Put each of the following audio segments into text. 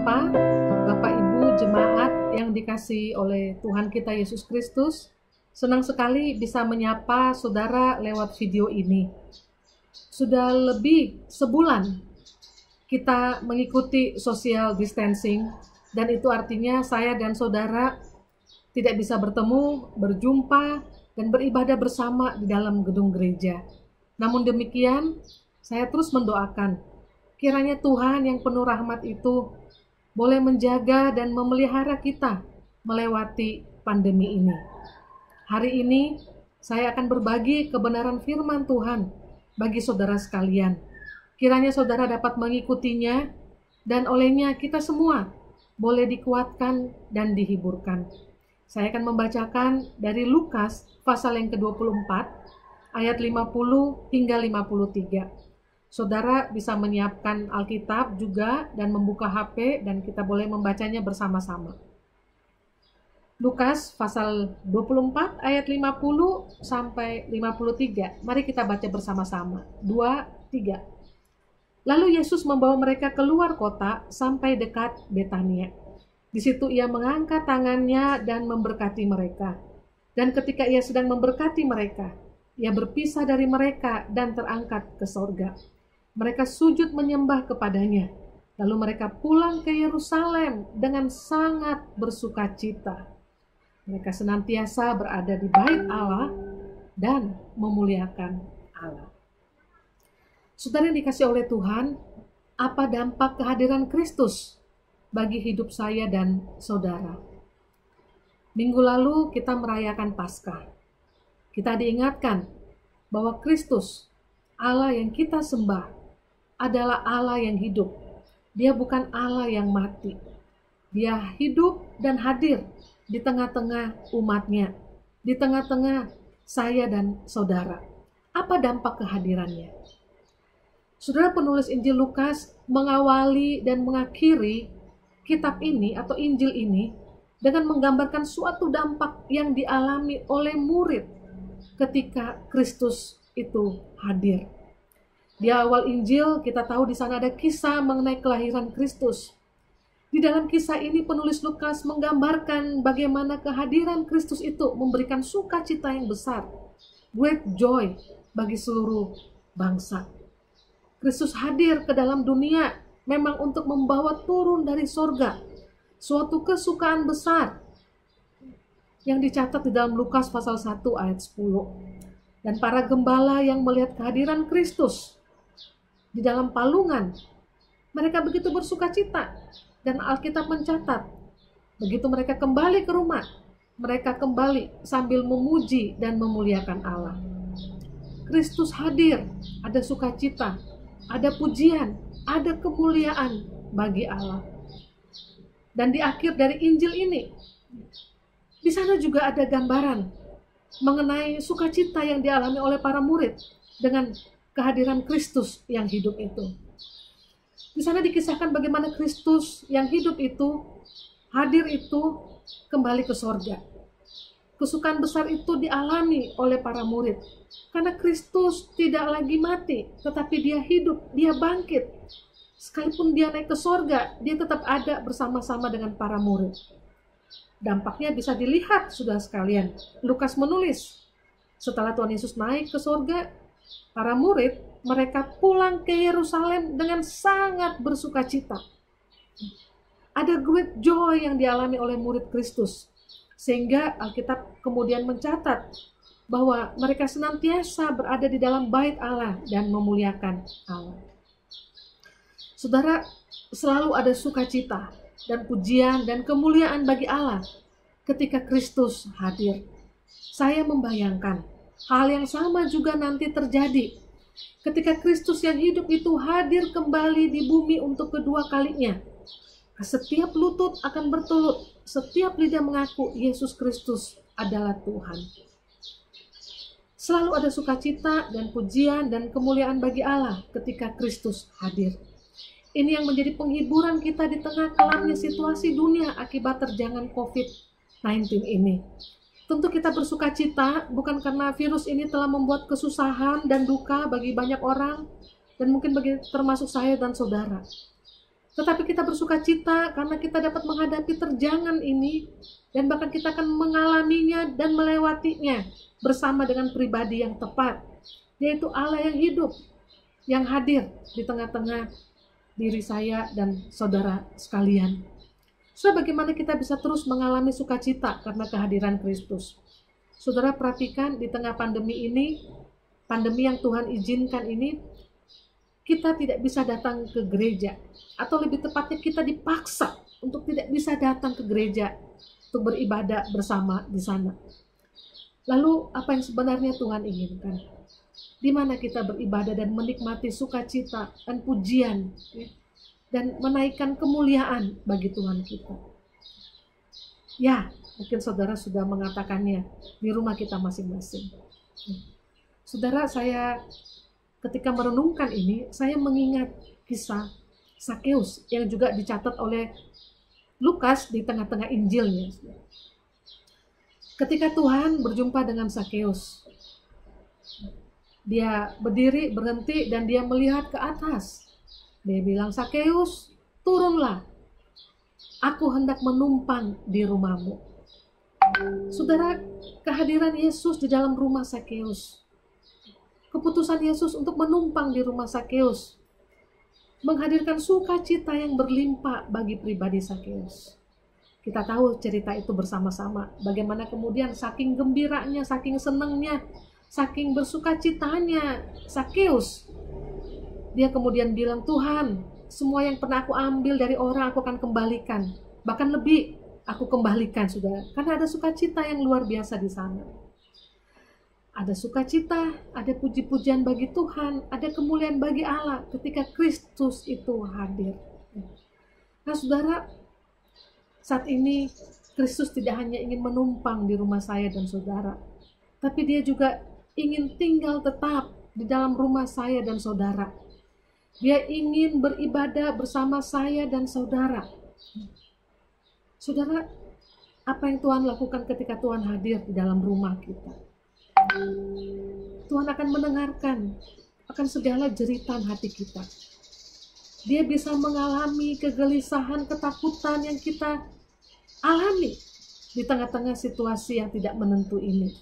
berjumpa Bapak Ibu jemaat yang dikasihi oleh Tuhan kita Yesus Kristus. Senang sekali bisa menyapa saudara lewat video ini. Sudah lebih sebulan kita mengikuti social distancing, dan itu artinya saya dan saudara tidak bisa bertemu, berjumpa, dan beribadah bersama di dalam gedung gereja. Namun demikian, saya terus mendoakan kiranya Tuhan yang penuh rahmat itu boleh menjaga dan memelihara kita melewati pandemi ini. Hari ini saya akan berbagi kebenaran firman Tuhan bagi saudara sekalian. Kiranya saudara dapat mengikutinya dan olehnya kita semua boleh dikuatkan dan dihiburkan. Saya akan membacakan dari Lukas pasal yang ke-24 ayat 50 hingga 53. Saudara bisa menyiapkan Alkitab juga dan membuka HP dan kita boleh membacanya bersama-sama. Lukas pasal 24 ayat 50 sampai 53. Mari kita baca bersama-sama. 2, 3. Lalu Yesus membawa mereka keluar kota sampai dekat Betania. Di situ ia mengangkat tangannya dan memberkati mereka. Dan ketika ia sedang memberkati mereka, ia berpisah dari mereka dan terangkat ke sorga. Mereka sujud menyembah kepadanya. Lalu mereka pulang ke Yerusalem dengan sangat bersukacita. Mereka senantiasa berada di bait Allah dan memuliakan Allah. Saudara yang dikasihi oleh Tuhan, apa dampak kehadiran Kristus bagi hidup saya dan saudara? Minggu lalu kita merayakan Paskah. Kita diingatkan bahwa Kristus, Allah yang kita sembah, adalah Allah yang hidup. Dia bukan Allah yang mati. Dia hidup dan hadir di tengah-tengah umatnya, di tengah-tengah saya dan saudara. Apa dampak kehadirannya? Saudara, penulis Injil Lukas mengawali dan mengakhiri kitab ini atau Injil ini dengan menggambarkan suatu dampak yang dialami oleh murid ketika Kristus itu hadir. Di awal Injil kita tahu di sana ada kisah mengenai kelahiran Kristus. Di dalam kisah ini penulis Lukas menggambarkan bagaimana kehadiran Kristus itu memberikan sukacita yang besar, great joy bagi seluruh bangsa. Kristus hadir ke dalam dunia memang untuk membawa turun dari sorga suatu kesukaan besar yang dicatat di dalam Lukas pasal 1 ayat 10. Dan para gembala yang melihat kehadiran Kristus di dalam palungan, mereka begitu bersukacita. Dan Alkitab mencatat, begitu mereka kembali ke rumah, mereka kembali sambil memuji dan memuliakan Allah. Kristus hadir, ada sukacita, ada pujian, ada kemuliaan bagi Allah. Dan di akhir dari Injil ini, di sana juga ada gambaran mengenai sukacita yang dialami oleh para murid dengan kehadiran Kristus yang hidup itu. Di sana dikisahkan bagaimana Kristus yang hidup itu, hadir itu, kembali ke sorga. Kesukaan besar itu dialami oleh para murid. Karena Kristus tidak lagi mati, tetapi dia hidup, dia bangkit. Sekalipun dia naik ke sorga, dia tetap ada bersama-sama dengan para murid. Dampaknya bisa dilihat, saudara sekalian. Lukas menulis, setelah Tuhan Yesus naik ke sorga, para murid, mereka pulang ke Yerusalem dengan sangat bersukacita. Ada great joy yang dialami oleh murid Kristus. Sehingga Alkitab kemudian mencatat bahwa mereka senantiasa berada di dalam bait Allah dan memuliakan Allah. Saudara, selalu ada sukacita dan pujian dan kemuliaan bagi Allah ketika Kristus hadir. Saya membayangkan hal yang sama juga nanti terjadi ketika Kristus yang hidup itu hadir kembali di bumi untuk kedua kalinya. Setiap lutut akan bertelut, setiap lidah mengaku Yesus Kristus adalah Tuhan. Selalu ada sukacita dan pujian dan kemuliaan bagi Allah ketika Kristus hadir. Ini yang menjadi penghiburan kita di tengah kelamnya situasi dunia akibat terjangan COVID-19 ini. Tentu kita bersukacita bukan karena virus ini telah membuat kesusahan dan duka bagi banyak orang dan mungkin bagi termasuk saya dan saudara. Tetapi kita bersuka cita karena kita dapat menghadapi terjangan ini, dan bahkan kita akan mengalaminya dan melewatinya bersama dengan pribadi yang tepat, yaitu Allah yang hidup, yang hadir di tengah-tengah diri saya dan saudara sekalian. So, bagaimana kita bisa terus mengalami sukacita karena kehadiran Kristus? Saudara perhatikan di tengah pandemi ini, pandemi yang Tuhan izinkan ini, kita tidak bisa datang ke gereja, atau lebih tepatnya kita dipaksa untuk tidak bisa datang ke gereja untuk beribadah bersama di sana. Lalu apa yang sebenarnya Tuhan inginkan? Di mana kita beribadah dan menikmati sukacita dan pujian, ya, dan menaikkan kemuliaan bagi Tuhan kita. Ya, mungkin saudara sudah mengatakannya di rumah kita masing-masing. Saudara, saya ketika merenungkan ini, saya mengingat kisah Sakeus yang juga dicatat oleh Lukas di tengah-tengah Injilnya. Ketika Tuhan berjumpa dengan Sakeus, dia berdiri, berhenti, dan dia melihat ke atas. Dia bilang, "Sakeus, turunlah. Aku hendak menumpang di rumahmu." Saudara, kehadiran Yesus di dalam rumah Sakeus, keputusan Yesus untuk menumpang di rumah Sakeus, menghadirkan sukacita yang berlimpah bagi pribadi Sakeus. Kita tahu cerita itu bersama-sama, bagaimana kemudian saking gembiranya, saking senangnya, saking bersukacitanya Sakeus, dia kemudian bilang, "Tuhan, semua yang pernah aku ambil dari orang aku akan kembalikan, bahkan lebih aku kembalikan." Saudara, karena ada sukacita yang luar biasa di sana. Ada sukacita, ada puji-pujian bagi Tuhan, ada kemuliaan bagi Allah ketika Kristus itu hadir. Nah saudara, saat ini Kristus tidak hanya ingin menumpang di rumah saya dan saudara, tapi dia juga ingin tinggal tetap di dalam rumah saya dan saudara. Dia ingin beribadah bersama saya dan saudara. Saudara, apa yang Tuhan lakukan ketika Tuhan hadir di dalam rumah kita? Tuhan akan mendengarkan akan segala jeritan hati kita. Dia bisa mengalami kegelisahan, ketakutan yang kita alami di tengah-tengah situasi yang tidak menentu ini.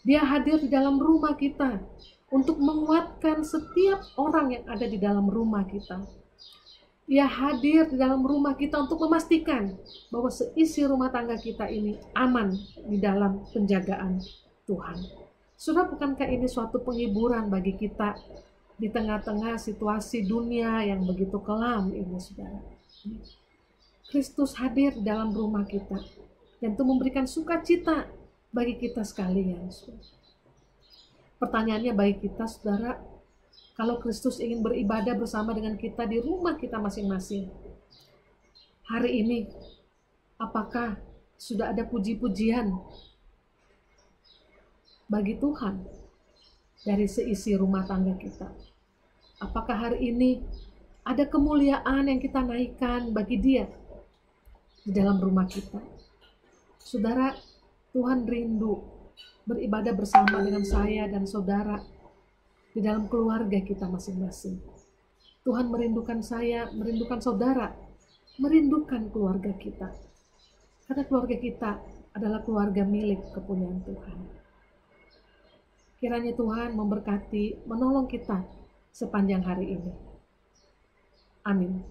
Dia hadir di dalam rumah kita untuk menguatkan setiap orang yang ada di dalam rumah kita. Dia hadir di dalam rumah kita untuk memastikan bahwa seisi rumah tangga kita ini aman di dalam penjagaan Tuhan. Saudara, bukankah ini suatu penghiburan bagi kita di tengah-tengah situasi dunia yang begitu kelam ini, saudara? Kristus hadir di dalam rumah kita dan itu memberikan sukacita bagi kita sekalian. Pertanyaannya bagi kita, saudara, kalau Kristus ingin beribadah bersama dengan kita di rumah kita masing-masing, hari ini apakah sudah ada puji-pujian bagi Tuhan dari seisi rumah tangga kita? Apakah hari ini ada kemuliaan yang kita naikkan bagi Dia di dalam rumah kita? Saudara, Tuhan rindu beribadah bersama dengan saya dan saudara di dalam keluarga kita masing-masing. Tuhan merindukan saya, merindukan saudara, merindukan keluarga kita. Karena keluarga kita adalah keluarga milik kepunyaan Tuhan. Kiranya Tuhan memberkati, menolong kita sepanjang hari ini. Amin.